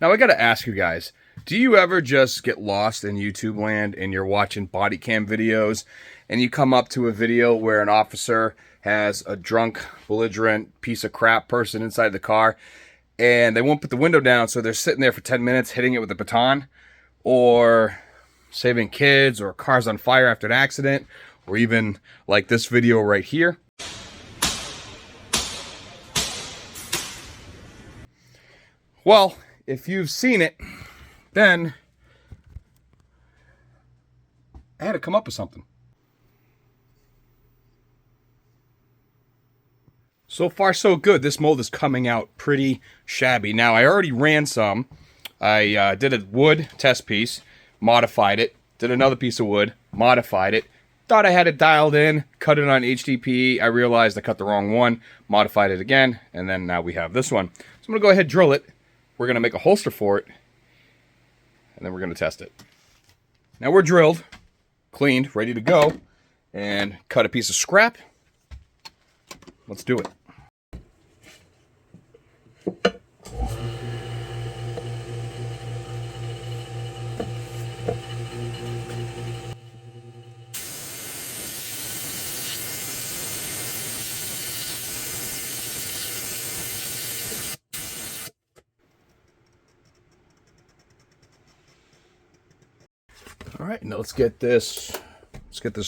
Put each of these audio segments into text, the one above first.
Now I gotta ask you guys, do you ever just get lost in YouTube land and you're watching body cam videos and you come up to a video where an officer has a drunk, belligerent piece of crap person inside the car and they won't put the window down, so they're sitting there for 10 minutes hitting it with a baton, or saving kids, or cars on fire after an accident, or even like this video right here? Well, if you've seen it, then I had to come up with something. So far, so good. This mold is coming out pretty shabby. Now, I already ran some. I did a wood test piece, modified it, did another piece of wood, modified it, thought I had it dialed in, cut it on HDPE. I realized I cut the wrong one, modified it again, and then now we have this one. So I'm going to go ahead and drill it. We're going to make a holster for it, and then we're going to test it. Now we're drilled, cleaned, ready to go, and cut a piece of scrap. Let's do it. All right, now let's get this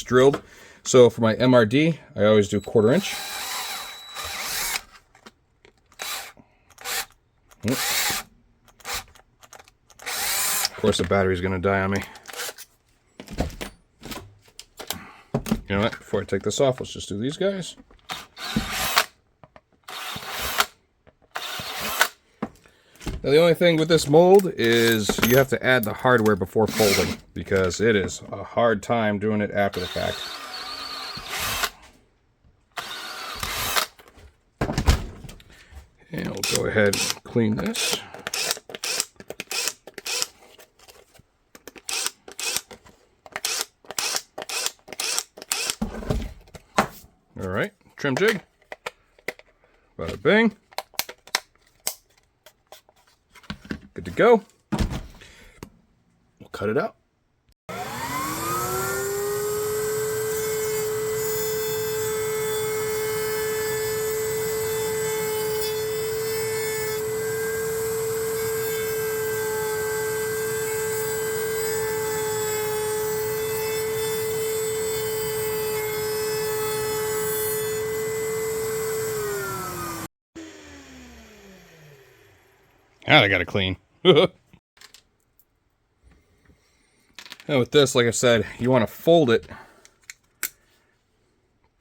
drilled. So for my MRD, I always do 1/4 inch. Of course, the battery's gonna die on me. You know what? Before I take this off, let's just do these guys. Now, the only thing with this mold is you have to add the hardware before folding, because it is a hard time doing it after the fact. And we'll go ahead and clean this. All right, trim jig. Bada bing. Good to go. We'll cut it out. Now I got it clean. Now with this, like I said, you want to fold it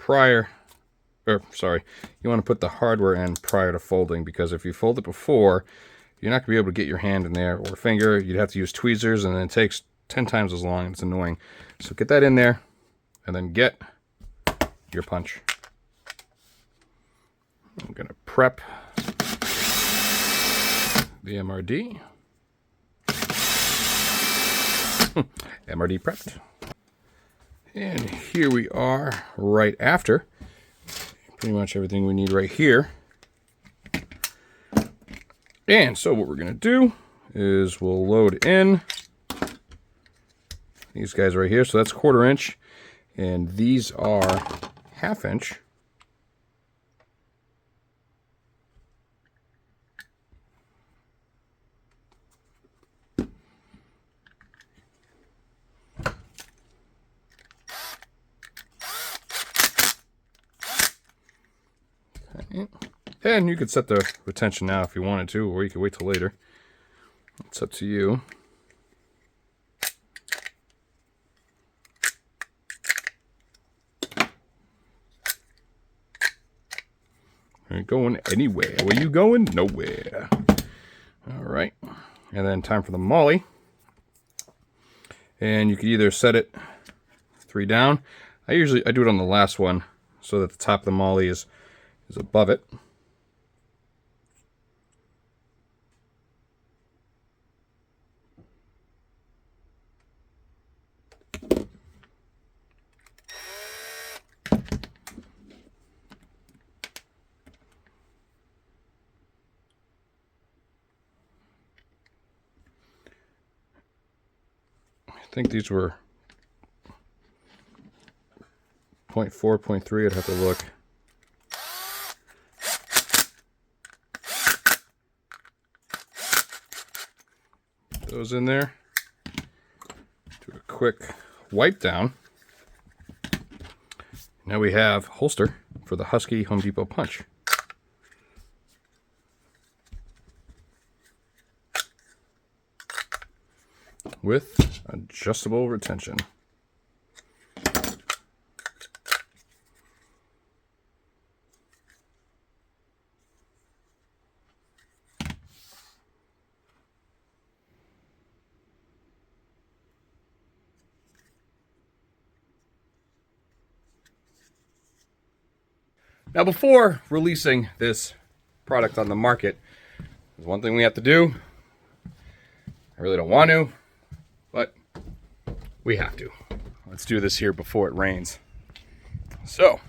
you want to put the hardware in prior to folding, because if you fold it before, you're not going to be able to get your hand in there or finger. You'd have to use tweezers, and then it takes 10 times as long. It's annoying. So get that in there, and then get your punch. I'm going to prep the MRD. MRD prepped. And here we are right after. Pretty much everything we need right here. And so what we're going to do is we'll load in these guys right here. So that's 1/4 inch. And these are 1/2 inch. And you could set the retention now if you wanted to, or you could wait till later. It's up to you. Ain't going anywhere. Where you going? Nowhere. All right. And then time for the MOLLE. And you could either set it 3 down. I do it on the last one so that the top of the MOLLE is above it. think these were 0.4, 0.3. I'd have to look. Those in there. Do a quick wipe down. Now we have holster for the Husky Home Depot Punch. With adjustable retention. Now, before releasing this product on the market, there's one thing we have to do. I really don't want to, but we have to. Let's do this here before it rains. So,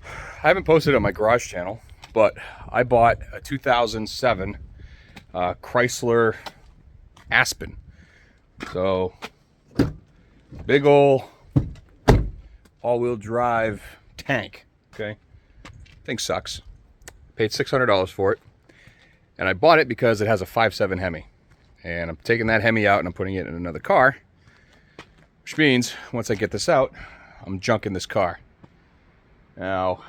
I haven't posted on my garage channel, but I bought a 2007 Chrysler Aspen. So, big ol' all-wheel drive tank. Okay, thing sucks. Paid $600 for it, and I bought it because it has a 5.7 Hemi, and I'm taking that Hemi out and I'm putting it in another car, which means once I get this out, I'm junking this car. Now,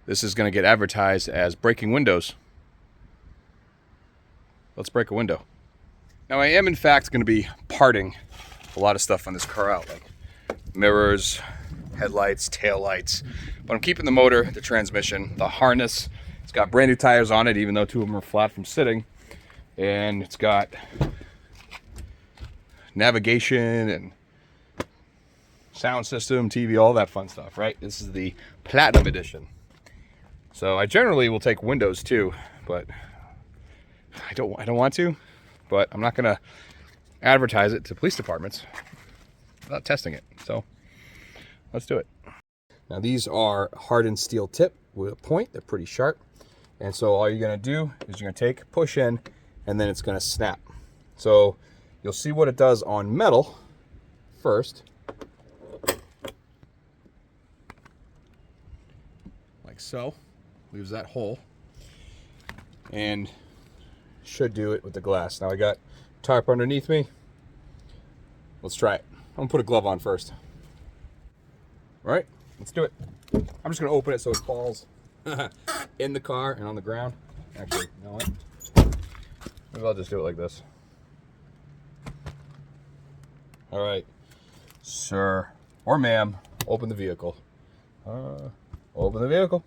this is going to get advertised as breaking windows. Let's break a window. Now, I am in fact going to be parting a lot of stuff on this car out, like mirrors, headlights, taillights, but I'm keeping the motor, the transmission, the harness. It's got brand new tires on it, even though 2 of them are flat from sitting, and it's got navigation and sound system, TV, all that fun stuff, right? This is the Platinum Edition. So I generally will take windows too, but I don't want to, but I'm not gonna advertise it to police departments without testing it. So let's do it. Now, these are hardened steel tip with a point. They're pretty sharp. And so all you're gonna do is you're gonna take, push in, and then it's gonna snap. So you'll see what it does on metal first. Like so. Leaves that hole. And should do it with the glass. Now I got tarp underneath me. Let's try it. I'm gonna put a glove on first. All right, let's do it. I'm just gonna open it so it falls in the car and on the ground. Actually, you know what? Maybe I'll just do it like this. All right, sir or ma'am, open the vehicle. Open the vehicle.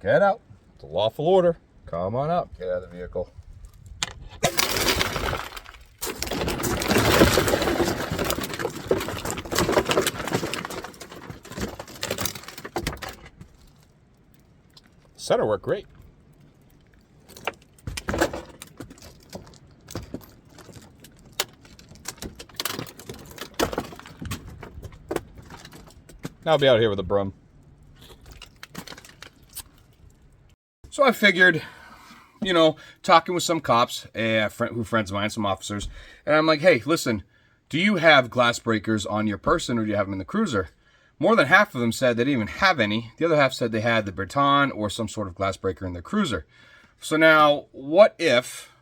Get out. It's a lawful order. Come on out. Get out of the vehicle. Center worked great. Now I'll be out here with a broom. So I figured, you know, talking with some cops, friends of mine, some officers, and I'm like, hey, listen, do you have glass breakers on your person, or do you have them in the cruiser? More than half of them said they didn't even have any. The other half said they had the baton or some sort of glass breaker in their cruiser. So now, what if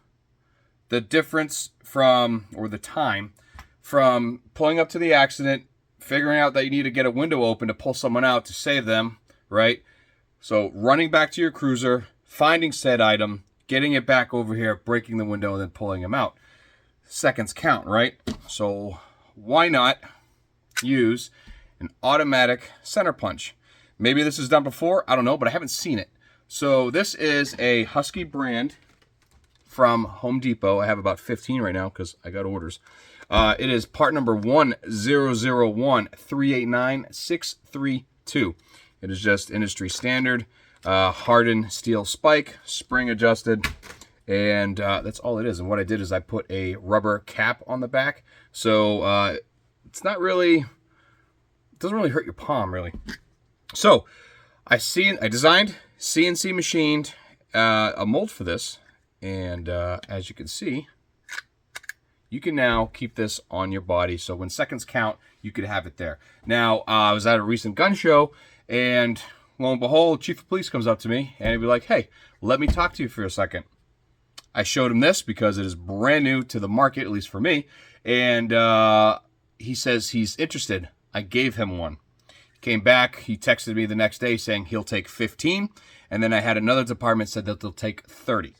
the difference from, or the time, from pulling up to the accident, figuring out that you need to get a window open to pull someone out to save them, right? So running back to your cruiser, finding said item, getting it back over here, breaking the window, and then pulling them out. Seconds count, right? So why not use an automatic center punch? Maybe this is done before, I don't know, but I haven't seen it. So this is a Husky brand from Home Depot. I have about 15 right now because I got orders. It is part number 1001389-632. It is just industry standard, hardened steel spike, spring adjusted, and that's all it is. And what I did is I put a rubber cap on the back, so it's not really, it doesn't really hurt your palm really. So I designed, CNC machined a mold for this, And as you can see, you can now keep this on your body. So when seconds count, you could have it there. Now, I was at a recent gun show, and lo and behold, Chief of Police comes up to me, and he'd be like, hey, let me talk to you for a second. I showed him this because it is brand new to the market, at least for me. And he says he's interested. I gave him one. He came back. He texted me the next day saying he'll take 15. And then I had another department said that they'll take 30.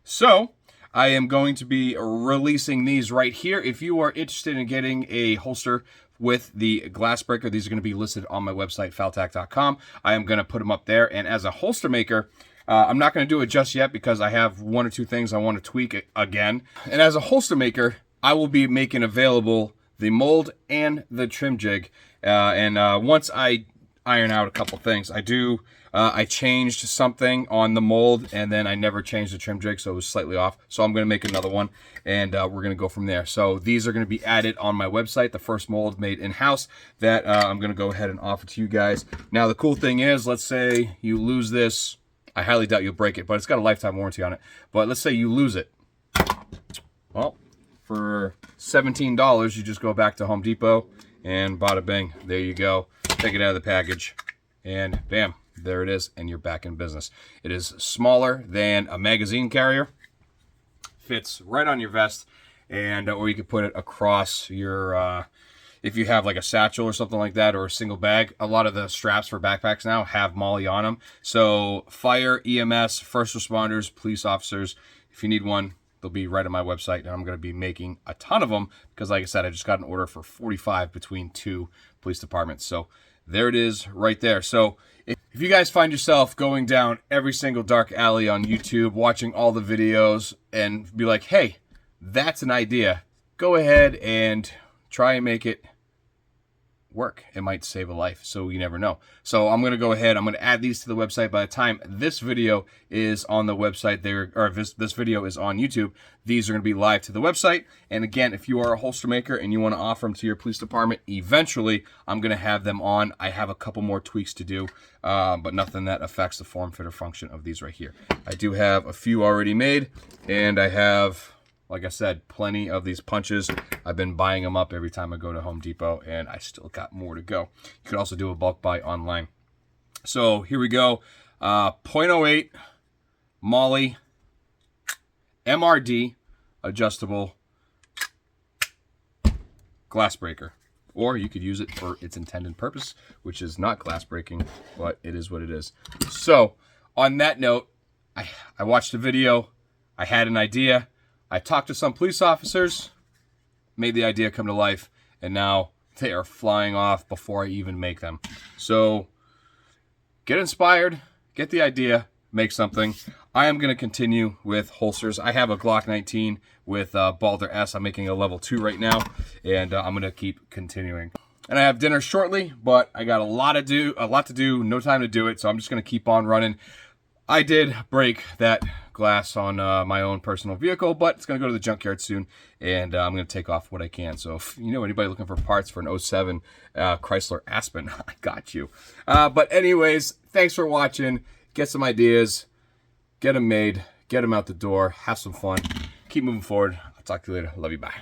So I am going to be releasing these right here. If you are interested in getting a holster with the glass breaker, these are going to be listed on my website, FalTac.com. I am going to put them up there. And as a holster maker, I'm not going to do it just yet because I have one or two things I want to tweak again. And as a holster maker, I will be making available the mold and the trim jig. Once I iron out a couple things, I changed something on the mold, and then I never changed the trim jig, so it was slightly off. So I'm going to make another one, and we're going to go from there. So these are going to be added on my website, the first mold made in-house that I'm going to go ahead and offer to you guys. Now, the cool thing is, let's say you lose this. I highly doubt you'll break it, but it's got a lifetime warranty on it. But let's say you lose it. Well, for $17, you just go back to Home Depot, and bada bing, there you go. Take it out of the package, and bam, there it is, and you're back in business. It is smaller than a magazine carrier, fits right on your vest, and or you could put it across your, if you have like a satchel or something like that, or a single bag. A lot of the straps for backpacks now have MOLLE on them. So fire, EMS, first responders, police officers, if you need one, they'll be right on my website, and I'm going to be making a ton of them because, like I said, I just got an order for 45 between 2 police departments. So there it is right there. So if you guys find yourself going down every single dark alley on YouTube, watching all the videos, and be like, hey, that's an idea, go ahead and try and make it work. It might save a life, so you never know. So I'm going to go ahead, I'm going to add these to the website. By the time this video is on the website there, or this video is on YouTube, these are going to be live to the website. And again, if you are a holster maker and you want to offer them to your police department, eventually I'm going to have them on. I have a couple more tweaks to do, but nothing that affects the form, fit, or function of these right here. I do have a few already made, and I have, like I said, plenty of these punches. I've been buying them up every time I go to Home Depot, and I still got more to go. You could also do a bulk buy online. So here we go. 0.08 MOLLE MRD adjustable glass breaker. Or you could use it for its intended purpose, which is not glass breaking, but it is what it is. So on that note, I watched a video. I had an idea. I talked to some police officers, made the idea come to life, and now they are flying off before I even make them. So get inspired, get the idea, make something. I am going to continue with holsters. I have a Glock 19 with Balder S. I'm making a level 2 right now, and I'm going to keep continuing. And I have dinner shortly, but I got a lot to do, no time to do it, so I'm just going to keep on running. I did break that glass on my own personal vehicle, but it's going to go to the junkyard soon, and I'm going to take off what I can. So if you know anybody looking for parts for an 07 Chrysler Aspen, I got you. But anyways, thanks for watching. Get some ideas, get them made, get them out the door, have some fun, keep moving forward. I'll talk to you later. Love you. Bye.